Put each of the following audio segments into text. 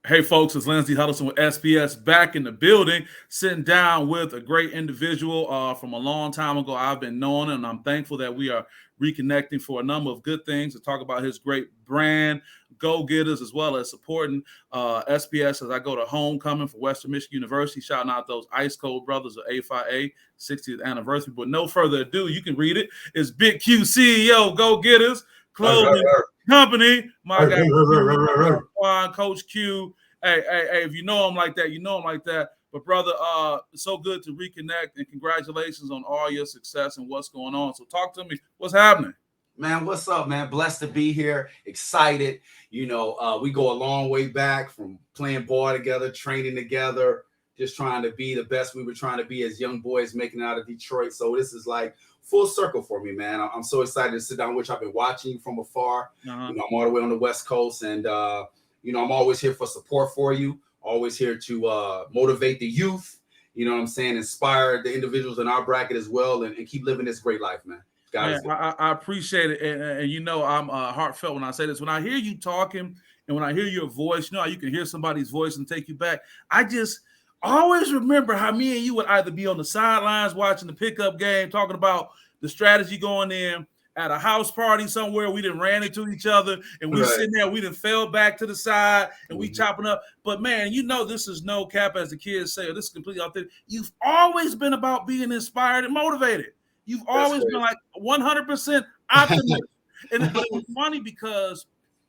Hey, folks, it's Lindsey Huddleston with SPS back in the building, sitting down with a great individual from a long time ago. I've been knowing him, and I'm thankful that we are reconnecting for a number of good things to talk about his great brand, Go Gettaz, as well as supporting SPS as I go to homecoming for Western Michigan University, shouting out those ice cold brothers of A5A 60th anniversary. But no further ado, you can read it. It's Big Q CEO, Go Gettaz, clothing company, my guy, Quan, Coach Q. Hey, if you know him like that, you know him like that. But brother, it's so good to reconnect, and congratulations on all your success and what's going on. So talk to me. What's happening? Man, what's up, man? Blessed to be here. Excited. You know, we go a long way back from playing ball together, training together, just trying to be the best we were trying to be as young boys making it out of Detroit. So this is like full circle for me, man. I'm so excited to sit down with you. I've been watching you from afar. You know, I'm all the way on the West Coast, and you know, I'm always here for support for you. Always here to motivate the youth. You know what I'm saying? Inspire the individuals in our bracket as well, and keep living this great life, man. Man, I appreciate it, and you know I'm heartfelt when I say this. When I hear you talking, and when I hear your voice, you know how you can hear somebody's voice and take you back. I just always remember how me and you would either be on the sidelines watching the pickup game, talking about the strategy going in at a house party somewhere. We done ran into each other, and we sitting there. We done fell back to the side, and we chopping up. But man, you know this is no cap, as the kids say, or this is completely authentic. You've always been about being inspired and motivated. You've always been like 100% optimist. But it was funny because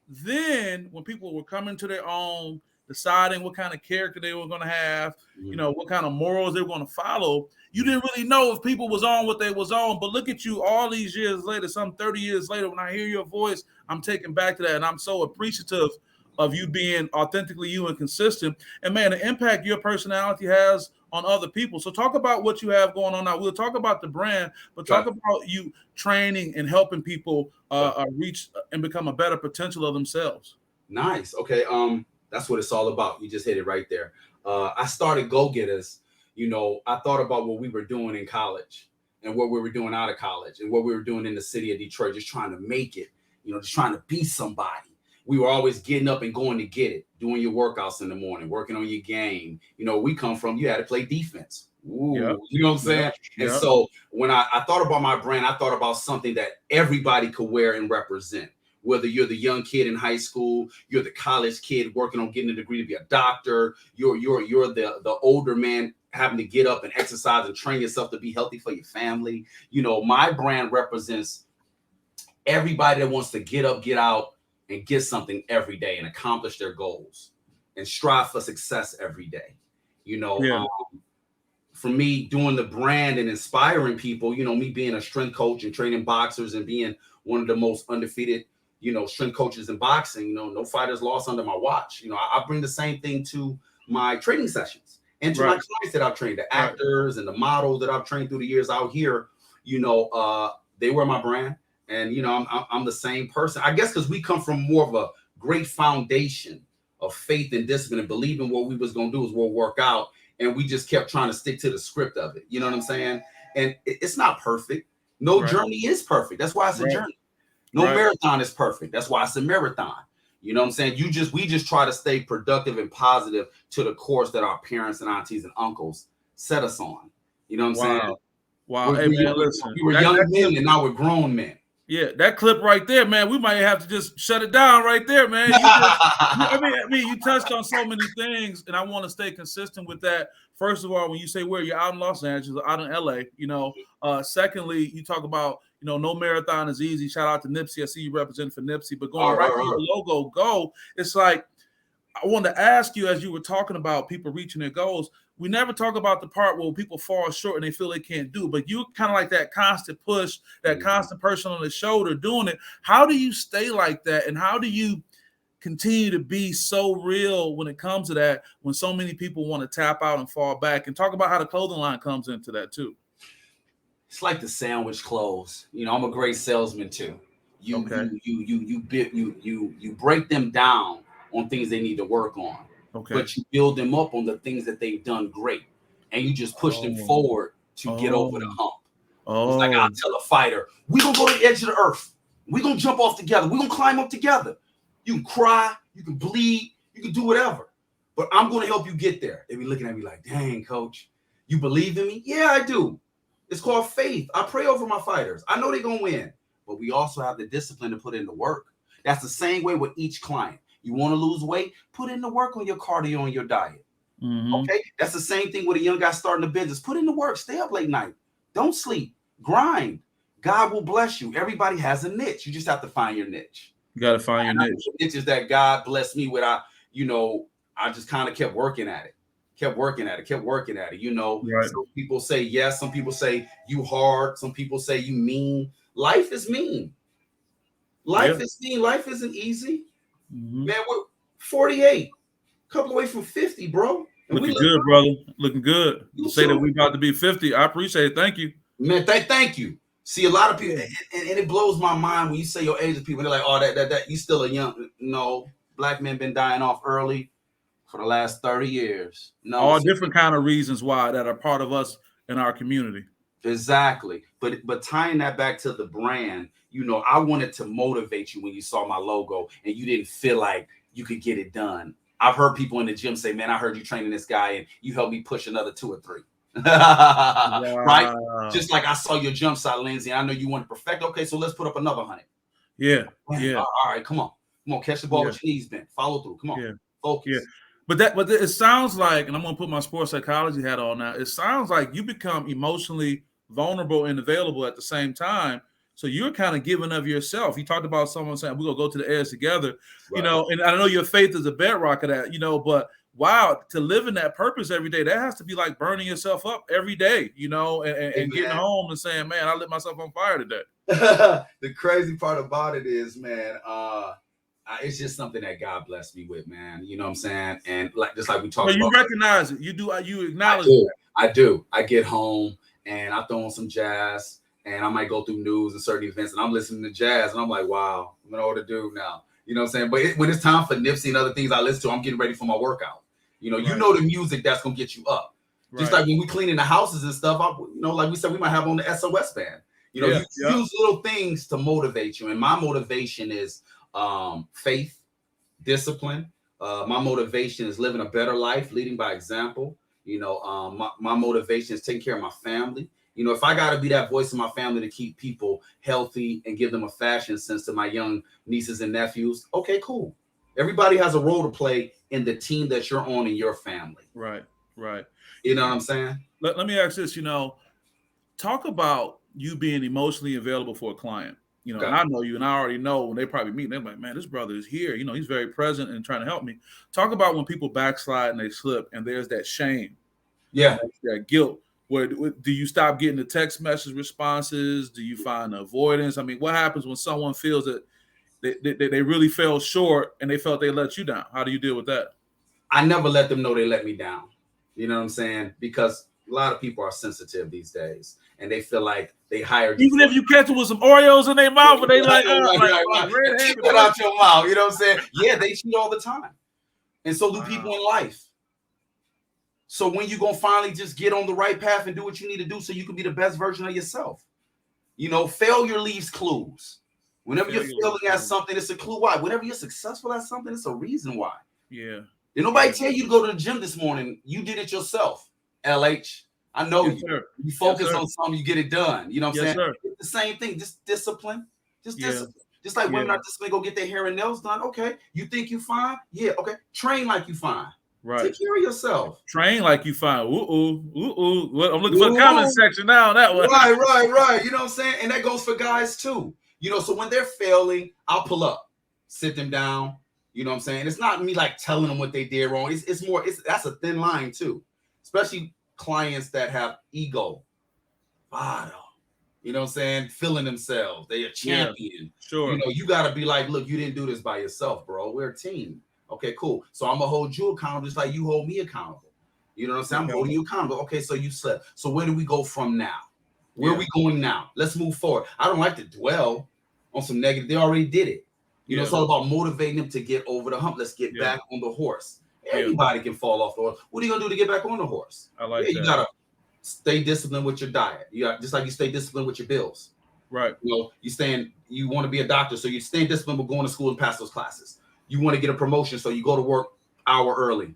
then when people were coming to their own, deciding what kind of character they were going to have, you know, what kind of morals they were going to follow, you didn't really know if people was on what they was on. But look at you all these years later, some 30 years later, when I hear your voice, I'm taken back to that. And I'm so appreciative of you being authentically you and consistent. And man, the impact your personality has on other people. So talk about what you have going on now. We'll talk about the brand, but talk about you training and helping people reach and become a better potential of themselves. Nice. Okay. That's what it's all about. You just hit it right there. I started Go Gettaz. You know, I thought about what we were doing in college and what we were doing out of college and what we were doing in the city of Detroit, just trying to make it, you know, just trying to be somebody. We were always getting up and going to get it, doing your workouts in the morning, working on your game. You know, we come from, you had to play defense. Ooh, you know what I'm saying? And so when I thought about my brand, I thought about something that everybody could wear and represent. Whether you're the young kid in high school, you're the college kid working on getting a degree to be a doctor, you're the older man having to get up and exercise and train yourself to be healthy for your family. You know, my brand represents everybody that wants to get up, get out, and get something every day and accomplish their goals and strive for success every day. You know, for me, doing the brand and inspiring people, you know, me being a strength coach and training boxers and being one of the most undefeated, you know, strength coaches in boxing, you know, no fighters lost under my watch. You know, I bring the same thing to my training sessions and to my clients that I've trained, the actors and the models that I've trained through the years out here. You know, they wear my brand. And, you know, I'm the same person, I guess, because we come from more of a great foundation of faith and discipline and believing what we was going to do is we'll work out. And we just kept trying to stick to the script of it. You know what I'm saying? And it's not perfect. No journey is perfect. That's why it's a journey. No marathon is perfect. That's why it's a marathon. You know what I'm saying? We just try to stay productive and positive to the course that our parents and aunties and uncles set us on. You know what I'm saying? Wow. Hey, man, listen. We were young men and now we're grown men. Yeah, that clip right there, man, we might have to just shut it down right there, man. I mean, you touched on so many things, and I want to stay consistent with that. First of all, when you say where you're out in Los Angeles, out in LA, you know. Secondly, you talk about, you know, no marathon is easy. Shout out to Nipsey. I see you representing for Nipsey. But going right to the logo, Go, it's like, I wanted to ask you, as you were talking about people reaching their goals, we never talk about the part where people fall short and they feel they can't do, but you kind of like that constant push, that constant person on the shoulder doing it. How do you stay like that? And how do you continue to be so real when it comes to that, when so many people want to tap out and fall back? And talk about how the clothing line comes into that too. It's like the sandwich clothes. You know, I'm a great salesman too. You break them down on things they need to work on. But you build them up on the things that they've done great, and you just push them forward to get over the hump. It's like I'll tell a fighter, we're going to go to the edge of the earth. We're going to jump off together. We're going to climb up together. You can cry, you can bleed, you can do whatever. but I'm going to help you get there. They be looking at me like, dang, coach, you believe in me? Yeah, I do. It's called faith. I pray over my fighters. I know they're going to win, but we also have the discipline to put in the work. That's the same way with each client. You want to lose weight? Put in the work on your cardio and your diet. Okay? That's the same thing with a young guy starting a business. Put in the work. Stay up late night. Don't sleep. Grind. God will bless you. Everybody has a niche. You just have to find your niche. You got to find your niche. Niches that God blessed me with. I just kind of kept working at it. You know, right. Some people say yes. Some people say you hard. Some people say you mean. Life is mean. Life is mean. Life isn't easy. Man, we're 48, a couple away from 50, bro. And looking good, brother. Looking good. You say that we about to be 50. I appreciate it. Thank you. Man, thank you. See, a lot of people, and it blows my mind when you say your age of people, they're like, oh, that you still a young. No, black men been dying off early for the last 30 years. No, all different kind of reasons why that are part of us in our community. Exactly. But tying that back to the brand, you know, I wanted to motivate you when you saw my logo and you didn't feel like you could get it done. I've heard people in the gym say, man, I heard you training this guy and you helped me push another 2 or 3. Wow. Right? Just like I saw your jump shot, Lindsay. I know you want to perfect. Okay, so let's put up another 100. Yeah. Man, yeah. All right, come on. Catch the ball with your knees bent. Follow through. Come on. Focus. Yeah. But it sounds like, and I'm gonna put my sports psychology hat on now. It sounds like you become emotionally vulnerable and available at the same time. So you're kind of giving of yourself. You talked about someone saying we're gonna go to the edge together, right. You know, and I know your faith is a bedrock of that, you know, but wow, to live in that purpose every day, that has to be like burning yourself up every day, you know, and getting home and saying, man, I lit myself on fire today. The crazy part about it is, man, it's just something that God blessed me with, man. You know what I'm saying? And just like we talked about. You recognize it. You acknowledge it. I do. I get home and I throw on some jazz and I might go through news and certain events and I'm listening to jazz and I'm like, wow, I'm know what to do now. You know what I'm saying? But when it's time for Nipsey and other things I listen to, I'm getting ready for my workout. You know, you know the music that's going to get you up. Right. Just like when we cleaning the houses and stuff, you know, like we said, we might have on the SOS band. You know, you use little things to motivate you. And my motivation is faith, discipline. My motivation is living a better life, leading by example. You know, my motivation is taking care of my family. You know, if I got to be that voice in my family to keep people healthy and give them a fashion sense to my young nieces and nephews, okay, cool. Everybody has a role to play in the team that you're on in your family. Right. You know what I'm saying? Let me ask this, you know, talk about you being emotionally available for a client. You know, and I know you, and I already know when they probably meet, they're like, man, this brother is here. You know, he's very present and trying to help me. Talk about when people backslide and they slip and there's that shame. Yeah. That guilt. Where do you stop getting the text message responses? Do you find avoidance? I mean, what happens when someone feels that they really fell short and they felt they let you down? How do you deal with that? I never let them know they let me down. You know what I'm saying? Because a lot of people are sensitive these days and they feel like they hired you. Even if you catch them with some Oreos in their mouth and they like, keep that out your mouth. You know what I'm saying? Yeah, they cheat all the time. And so do people in life. So when you going to finally just get on the right path and do what you need to do so you can be the best version of yourself? You know, failure leaves clues. Whenever you're failing at something, it's a clue why. Whenever you're successful at something, it's a reason why. Yeah. Did nobody tell you to go to the gym this morning? You did it yourself, LH. I know you. Sir. You focus on something, you get it done. You know what I'm saying? Sir. It's the same thing. Just discipline. Discipline. Just like women are disciplined, go get their hair and nails done. Okay. You think you fine? Yeah. Okay. Train like you fine. Right. Take care of yourself. Train like you fine. I'm looking for the comment section now on that one. Right. You know what I'm saying? And that goes for guys too. You know, so when they're failing, I'll pull up, sit them down. You know what I'm saying? It's not me like telling them what they did wrong. It's more, that's a thin line too. Especially clients that have ego. You know what I'm saying? Feeling themselves. They a champion. Yeah, sure. You know, you got to be like, look, you didn't do this by yourself, bro. We're a team. Okay, cool. So I'm going to hold you accountable just like you hold me accountable. You know what I'm saying? I'm holding you accountable. Okay, so you slept. So where do we go from now? Where are we going now? Let's move forward. I don't like to dwell on some negative. They already did it. You know, it's all about motivating them to get over the hump. Let's get back on the horse. Anybody can fall off the horse. What are you going to do to get back on the horse? I like that. You got to stay disciplined with your diet. You got just like you stay disciplined with your bills. Right. You know, you want to be a doctor, so you stay disciplined with going to school and pass those classes. You want to get a promotion, so you go to work hour early.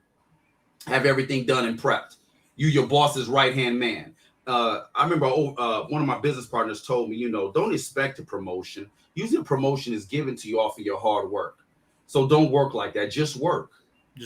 have everything done and prepped. You your boss's right-hand man. I remember one of my business partners told me, you know, don't expect a promotion. Usually a promotion is given to you off of your hard work. So don't work like that. Just work.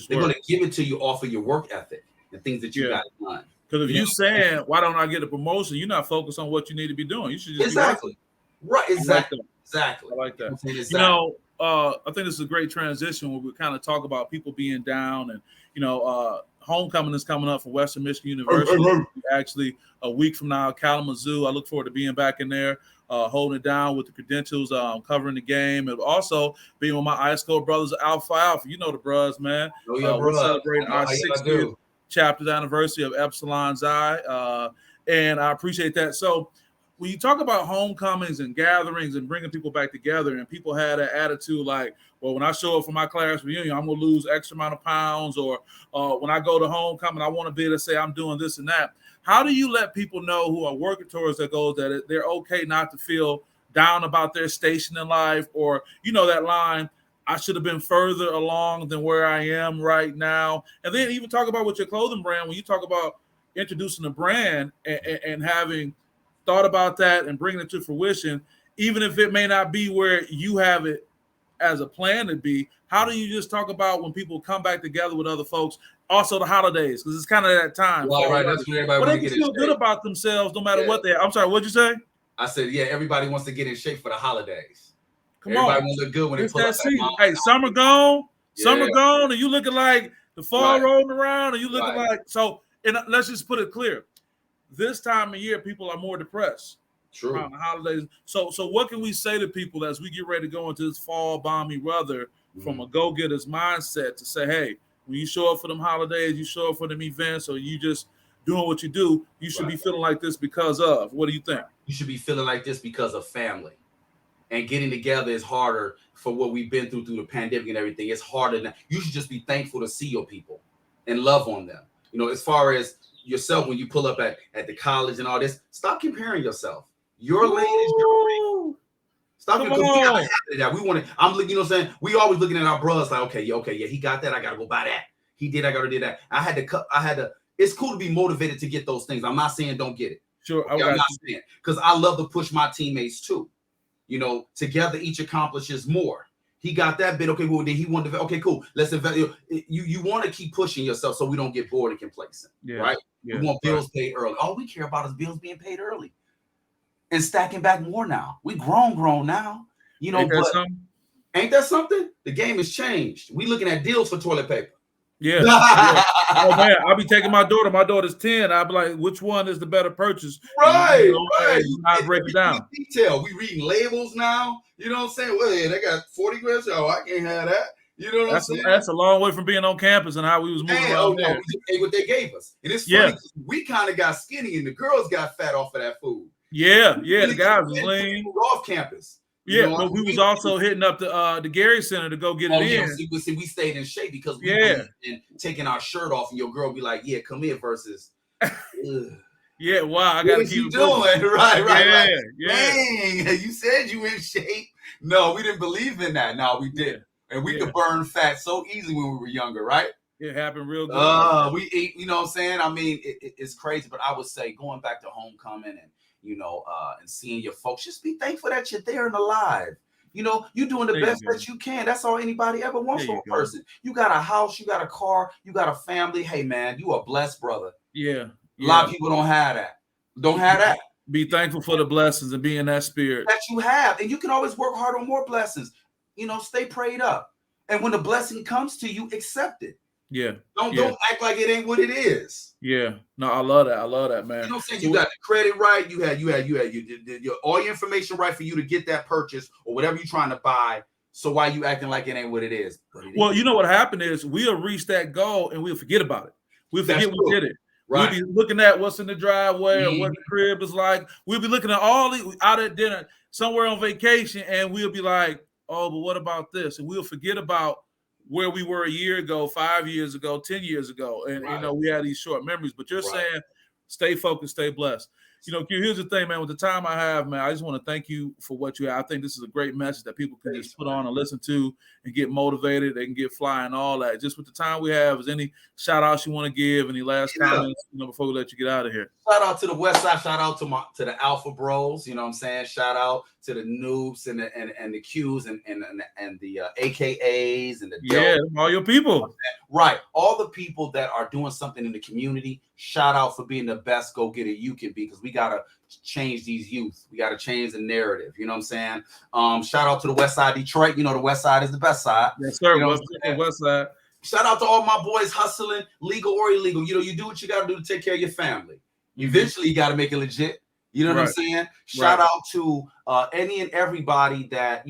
They're going to give it to you off of your work ethic and things that you got done. Because if you're saying, why don't I get a promotion? You're not focused on what you need to be doing. You should just exactly. Right. Exactly. I like that. You know, I think this is a great transition where we kind of talk about people being down and, you know, homecoming is coming up for Western Michigan University. Actually, a week from now, Kalamazoo. I look forward to being back in there, holding it down with the credentials, covering the game, and also being with my high school brothers, Alpha Alpha. You know the bros, man. We're celebrating our 60th chapter anniversary of Epsilon Xi, and I appreciate that. So when you talk about homecomings and gatherings and bringing people back together, and people had an attitude like, well, when I show up for my class reunion, I'm going to lose X amount of pounds, or when I go to homecoming, I want to be able to say I'm doing this and that. How do you let people know who are working towards their goals that they're okay not to feel down about their station in life, or, you know, that line, I should have been further along than where I am right now? And then even talk about with your clothing brand, when you talk about introducing a brand and having thought about that and bringing it to fruition, even if it may not be where you have it as a plan to be, how do you just talk about when people come back together with other folks, also the holidays, because it's kind of that time. Right, that's when everybody wants to get feel good about themselves no matter what they are. I'm sorry, what'd you say? I said, yeah, everybody wants to get in shape for the holidays. Come on. Everybody wants to look good when they pull up that hey, summer gone, and you looking like the fall rolling around, and you looking like, so, and let's just put it clear. This time of year, people are more depressed. True. Around the holidays. So what can we say to people as we get ready to go into this fall balmy weather from a go-getter's mindset to say, hey, when you show up for them holidays, you show up for them events, or you just doing what you do, you should be feeling like this because of. What do you think? You should be feeling like this because of family. And getting together is harder for what we've been through the pandemic and everything. It's harder now. You should just be thankful to see your people and love on them. You know, as far as yourself, when you pull up at the college and all this, stop comparing yourself. Your lane is your lane. Stop it. We want to. I'm looking. You know what I'm saying? We always looking at our brothers like, okay, yeah, he got that. I gotta go buy that. He did. I gotta do that. I had to. It's cool to be motivated to get those things. I'm not saying don't get it. Sure. Okay, I'm not saying, because I love to push my teammates too. You know, together each accomplishes more. He got that bit. Okay, well then he wanted to. Okay, cool. Let's invest. You want to keep pushing yourself so we don't get bored and complacent. Yeah. Right. Yeah, we want bills paid early. All we care about is bills being paid early. And stacking back more now. We grown now. You know, ain't that something? The game has changed. We looking at deals for toilet paper. Yeah. Oh man, I'll be taking my daughter. My daughter's 10. I'll be like, which one is the better purchase? Right. I break it down. Detail. We reading labels now. You know what I'm saying? Well, yeah, they got 40 grams. Oh, I can't have that. You know what I'm saying? That's a long way from being on campus and how we was moving around there. We just ate what they gave us. And it's funny, we kind of got skinny and the girls got fat off of that food. Yeah, the guys was lean. Off campus. Yeah, but we was also hitting up the Gary Center to go get it in. See, we stayed in shape because we and taking our shirt off, and your girl be like, "Yeah, come here." Versus, yeah, wow, I gotta keep doing right. Yeah. Dang, you said you in shape. No, we didn't believe in that. No, we did, and we could burn fat so easy when we were younger, right? It happened real good. We ate. You know what I'm saying? I mean, it's crazy, but I would say going back to homecoming and, you know, and seeing your folks, just be thankful that you're there and alive. You know, you're doing the best that you can. That's all anybody ever wants from a person. You got a house, you got a car, you got a family. Hey, man, you are blessed, brother. Yeah. A lot of people don't have that. Be thankful for the blessings and be in that spirit. That you have. And you can always work hard on more blessings. You know, stay prayed up. And when the blessing comes to you, accept it. Yeah. Don't act like it ain't what it is. Yeah. No, I love that, man. You know what I'm saying? You got the credit right. You had all your information right for you to get that purchase or whatever you're trying to buy. So why you acting like it ain't what it is? Well, you know what happened is we'll reach that goal and we'll forget about it. We'll forget we did it. Right. We'll be looking at what's in the driveway or what the crib is like. We'll be looking at all the out at dinner somewhere on vacation, and we'll be like, oh, but what about this? And we'll forget about where we were a year ago, 5 years ago, 10 years ago. And, you know, we had these short memories. But you're saying stay focused, stay blessed. Q, here's the thing, man. With the time I have, man, I just want to thank you for what you have. I think this is a great message that people can just put on and listen to and get motivated. They can get flying, all that. Just with the time we have, is any shout outs you want to give? Any last comments, before we let you get out of here? Shout out to the West Side. Shout out to the Alpha Bros. You know what I'm saying? Shout out to the noobs and the Qs and the AKAs and the all your people. Right. All the people that are doing something in the community. Shout out for being the best go-getter you can be, because we gotta change these youth. We gotta change the narrative. You know what I'm saying? Shout out to the West Side Detroit. The West Side is the best side. Yes, sir. You know West Side. Shout out to all my boys hustling, legal or illegal. You do what you got to do to take care of your family. Eventually, you got to make it legit. You know what I'm saying? Shout out to any and everybody that,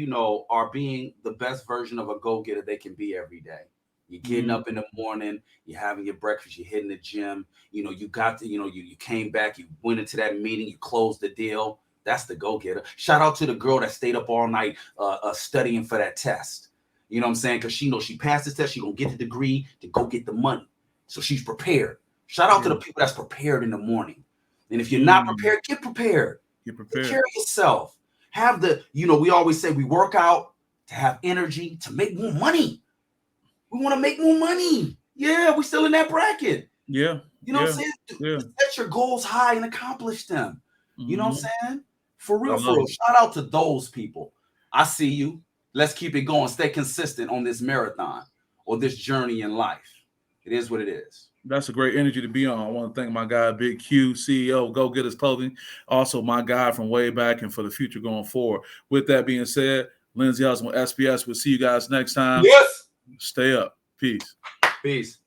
are being the best version of a go-getter they can be every day. You're getting up in the morning, you're having your breakfast, you're hitting the gym. You got to, you came back, you went into that meeting, you closed the deal. That's the go-getter. Shout out to the girl that stayed up all night studying for that test. You know what I'm saying? Because she knows she passed this test, she's going to get the degree to go get the money. So she's prepared. Shout out to the people that's prepared in the morning. And if you're not prepared, get prepared. Get prepared. Take care of yourself. Have we always say we work out to have energy, to make more money. We want to make more money. Yeah, we're still in that bracket. Yeah. You know what I'm saying? Set your goals high and accomplish them. You know what I'm saying? For real. Shout out to those people. I see you. Let's keep it going. Stay consistent on this marathon or this journey in life. It is what it is. That's a great energy to be on. I want to thank my guy, Big Q, CEO, Go Gettaz Clothing. Also, my guy from way back and for the future going forward. With that being said, Lindsay Hudson with SPS. We'll see you guys next time. Yes. Stay up. Peace. Peace.